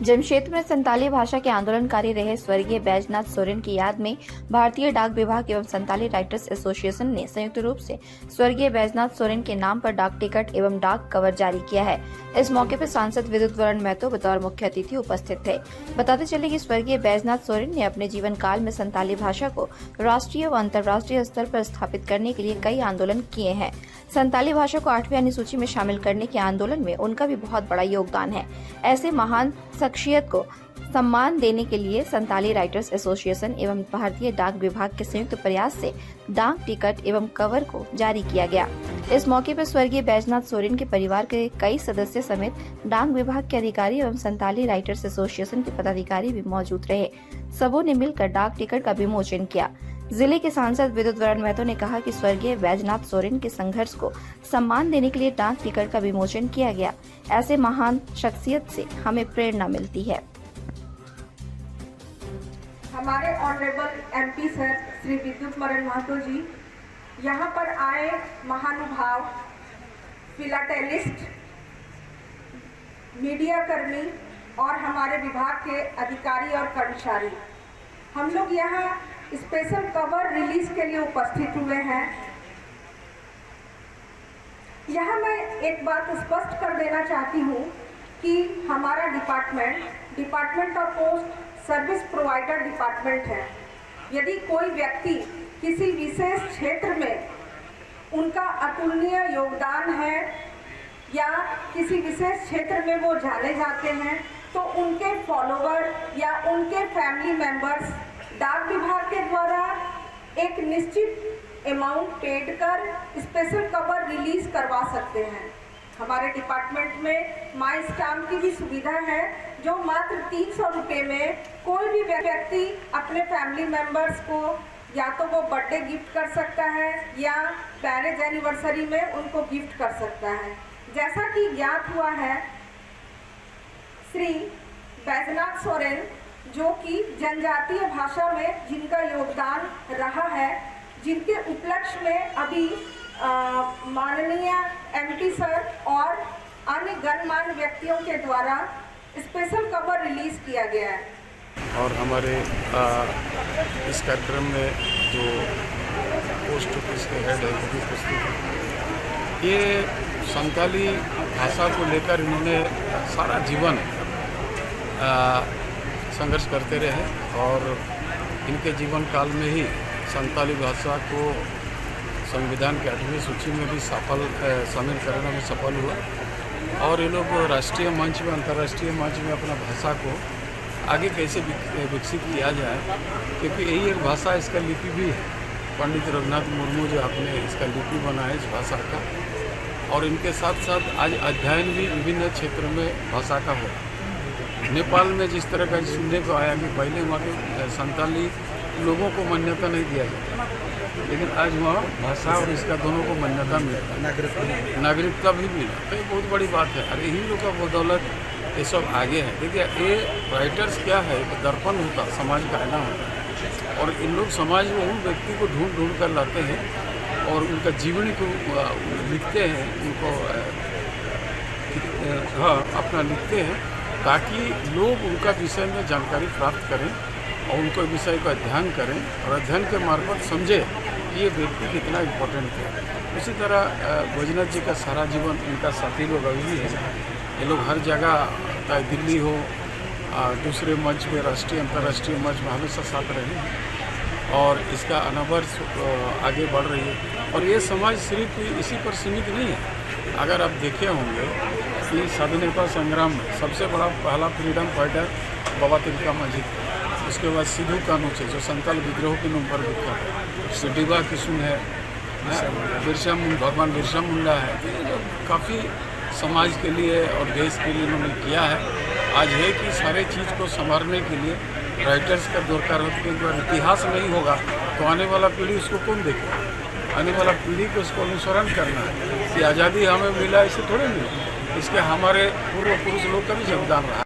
जमशेदपुर में संताली भाषा के आंदोलनकारी रहे स्वर्गीय बैजनाथ सोरेन की याद में भारतीय डाक विभाग एवं संताली राइटर्स एसोसिएशन ने संयुक्त रूप से स्वर्गीय बैजनाथ सोरेन के नाम पर डाक टिकट एवं डाक कवर जारी किया है। इस मौके पर सांसद विद्युत वरण महतो बतौर मुख्य अतिथि उपस्थित थे। बताते चले कि स्वर्गीय बैजनाथ सोरेन ने अपने जीवन काल में संताली भाषा को राष्ट्रीय व अंतर्राष्ट्रीय स्तर पर स्थापित करने के लिए कई आंदोलन किए हैं। संताली भाषा को 8वीं अनुसूची में शामिल करने के आंदोलन में उनका भी बहुत बड़ा योगदान है। ऐसे महान शख्सियत को सम्मान देने के लिए संताली राइटर्स एसोसिएशन एवं भारतीय डाक विभाग के संयुक्त प्रयास से डाक टिकट एवं कवर को जारी किया गया। इस मौके पर स्वर्गीय बैजनाथ सोरेन के परिवार के कई सदस्य समेत डाक विभाग के अधिकारी एवं संताली राइटर्स एसोसिएशन के पदाधिकारी भी मौजूद रहे। सबों ने मिलकर डाक टिकट का विमोचन किया। जिले के सांसद विद्युत वरण महतो ने कहा कि स्वर्गीय बैजनाथ सोरेन के संघर्ष को सम्मान देने के लिए डाक टिकट का विमोचन किया गया। ऐसे महान शख्सियत से हमें प्रेरणा मिलती है। हमारे ऑनरेबल एमपी सर श्री विद्युत वरण महतो जी यहाँ पर आए, महानुभाव, फिलाटेलिस्ट, मीडिया कर्मी और हमारे विभाग के अधिकारी और कर्मचारी, हम लोग यहाँ स्पेशल कवर रिलीज के लिए उपस्थित हुए हैं। यहाँ मैं एक बात स्पष्ट कर देना चाहती हूँ कि हमारा department of post service provider department है। यदि कोई व्यक्ति किसी विशेष क्षेत्र में उनका अतुलनीय योगदान है या किसी विशेष क्षेत्र में वो जाने जाते हैं तो उनके फॉलोवर या उनके फैमिली मेंबर्स डाक विभाग के द्वारा एक निश्चित अमाउंट पेड कर स्पेशल कवर रिलीज करवा सकते हैं। हमारे डिपार्टमेंट में माई स्टाम्प की भी सुविधा है, जो मात्र 300 रुपये में कोई भी व्यक्ति अपने फैमिली मेंबर्स को या तो वो बर्थडे गिफ्ट कर सकता है या मैरिज एनिवर्सरी में उनको गिफ्ट कर सकता है। जैसा कि ज्ञात हुआ है, श्री बैजनाथ सोरेन जो कि जनजातीय भाषा में जिनका योगदान रहा है, जिनके उपलक्ष्य में अभी माननीय एमपी सर और अन्य गणमान्य व्यक्तियों के द्वारा स्पेशल कवर रिलीज किया गया है। और हमारे इस कार्यक्रम में जो पोस्ट ऑफिस के हेड है वो भी उपस्थित है। ये संताली भाषा को लेकर इन्होंने सारा जीवन संघर्ष करते रहे और इनके जीवन काल में ही संताली भाषा को संविधान के 8वीं सूची में भी शामिल करने में सफल हुआ और ये लोग राष्ट्रीय मंच में, अंतर्राष्ट्रीय मंच में अपना भाषा को आगे कैसे विकसित किया जाए, क्योंकि यही एक भाषा, इसका लिपि भी है। पंडित रघुनाथ मुर्मू जो आपने इसका लिपि बनाया इस भाषा का, और इनके साथ साथ आज अध्ययन भी विभिन्न क्षेत्रों में भाषा का हो। नेपाल में जिस तरह का सुनने को आया कि पहले वहाँ के संताली लोगों को मान्यता नहीं दिया जाता, लेकिन आज वहाँ भाषा और इसका दोनों को मान्यता मिला, नागरिकता भी मिला। तो ये बहुत बड़ी बात है। अरे इन्हीं लोग का बदौलत ये सब आगे है। देखिए, ये राइटर्स क्या है, एक दर्पण होता, समाज का आईना होता, और इन लोग समाज में उन व्यक्ति को ढूंढ कर लाते हैं और उनका जीवनी को लिखते हैं, उनको अपना लिखते हैं ताकि लोग उनका विषय में जानकारी प्राप्त करें और उनको विषय का अध्ययन करें और अध्ययन के मार्फत समझे कि ये व्यक्ति कितना इम्पोर्टेंट है। उसी तरह बैजनाथ जी का सारा जीवन इनका साथी लोग अभी भी है। ये लोग हर जगह, चाहे दिल्ली हो, दूसरे मंच में, राष्ट्रीय अंतर्राष्ट्रीय मंच में हमेशा साथ रहे हैं और इसका अनावर्स आगे बढ़ रही है। और ये समाज सिर्फ इसी पर सीमित नहीं है। अगर आप देखे होंगे कि स्वाधीनता संग्राम में सबसे बड़ा पहला फ्रीडम फाइटर बाबा तिलका मांझी, उसके बाद सिद्धू कानूचे जो संताल विद्रोह के नाम पर विख्यात है, सिडिबा किशुन है, भगवान बिरसा मुंडा है। तो ये लोग काफ़ी समाज के लिए और देश के लिए उन्होंने किया है। आज है कि सारे चीज़ को संभालने के लिए राइटर्स का दरकार होता है, क्योंकि इतिहास नहीं होगा तो आने वाला पीढ़ी उसको कौन देखेगा। आने वाला पीढ़ी को उसको अनुसरण करना है कि आज़ादी हमें मिला, इसे थोड़े मिला, इसके हमारे पूर्व पुरुष लोग का भी योगदान रहा।